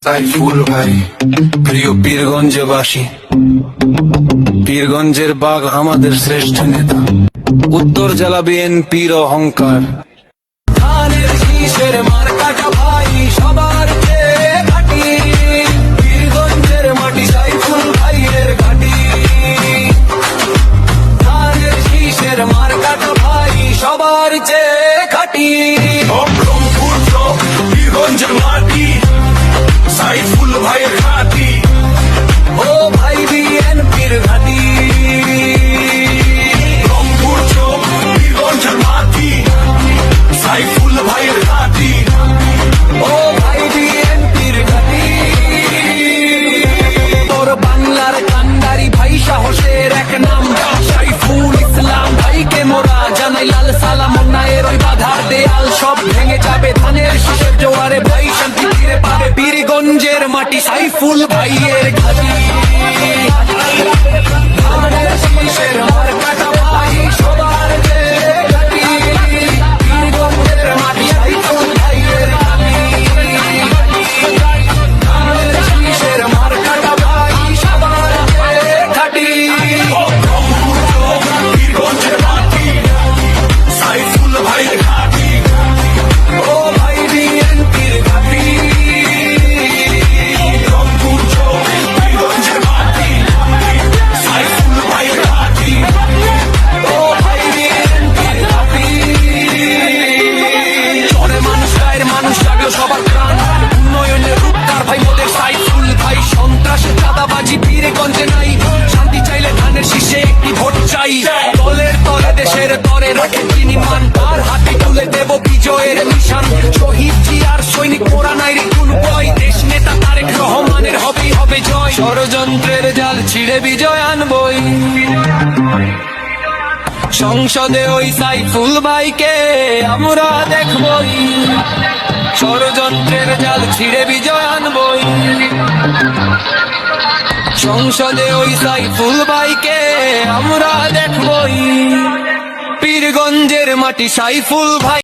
সাইফুল ভাই প্রিয় পীরগঞ্জবাসী, পীরগঞ্জের বাঘ আমাদের শ্রেষ্ঠ নেতা, উত্তর জেলা বিএনপির অহংকার। ধানের শীষের মার্কাটা ভাই সবার চেয়ে ঘাঁটি, পীরগঞ্জের মাটি সাইফুল ভাইয়ের ঘাঁটি। ধানের শীষের মার্কাটা ভাই সবার চেয়ে ঘাঁটি, পীরগঞ্জের মাটি সাইফুল ভাইয়ের ঘাঁটি। ও ভাই বিএনপির ঘাঁটি, রংপুর চোখ পীরগঞ্জের মাটি সাইফুল ভাইয়ের ঘাঁটি। ও ভাই বিএনপির ঘাঁটি, তোর বাংলার কান্ডারি ভাই সাহসের এক নাম সাইফুল ইসলাম ভাইকে মোরা জানাই লাল সালাম। অন্যায়ের ওই বাধার দেয়াল সব ভেঙে যাবে, ধানের শীষের জোয়ারে ভাই শান্তি ফিরে পাবে। পীরগঞ্জের মাটি সাইফুল ভাইয়ের ঘাঁটি, ধানের শীষের মার্কাটা ভাই সবার চেয়ে ঘাঁটি, পীরগঞ্জের মাটি সাইফুল ভাইয়ের ঘাঁটি। ধানের শীষের মার্কাটা ভাই সবার চেয়ে ঘাঁটি, পীরগঞ্জের মাটি সাইফুল ভাইয়ের ঘাঁটি। ও ভাই বিএনপির ঘাঁটি, রংপুর চোখ পীরগঞ্জের মাটি সাইফুল ভাইয়ের ঘাঁটি। ও ভাই বিএনপির ঘাঁটি, চরে মানুষ গায়ের মানুষ লাগলো সবার প্রাণ, উন্নয়নের রূপ তার ভাই মোদের সাইফুল ভাই। সন্ত্রাসের চাঁদাবাজি পীরগঞ্জে নাই, শান্তি চাইলে ধানের শীষে একটি ভোট চাই। দলের তলে দেশের তরে রাখে চিনি মান, তার হাতে তুলে দেব বিজয়ের নিশান। শহীদ জিয়ার সৈনিক মোরা নাই রে কোন ভয়, দেশ নেতা তারেক রহমানের হবেই হবে জয়। ষড়যন্ত্রের জাল ছিঁড়ে বিজয় আনবই, সংসদে ওই সাইফুল ভাইকে আমরা দেখবই। ষড়যন্ত্রের জাল ছিঁড়ে বিজয় আনবই, সংসদে ওই সাইফুল ভাইকে আমরা দেখবই। পীরগঞ্জের মাটি সাইফুল ভাই।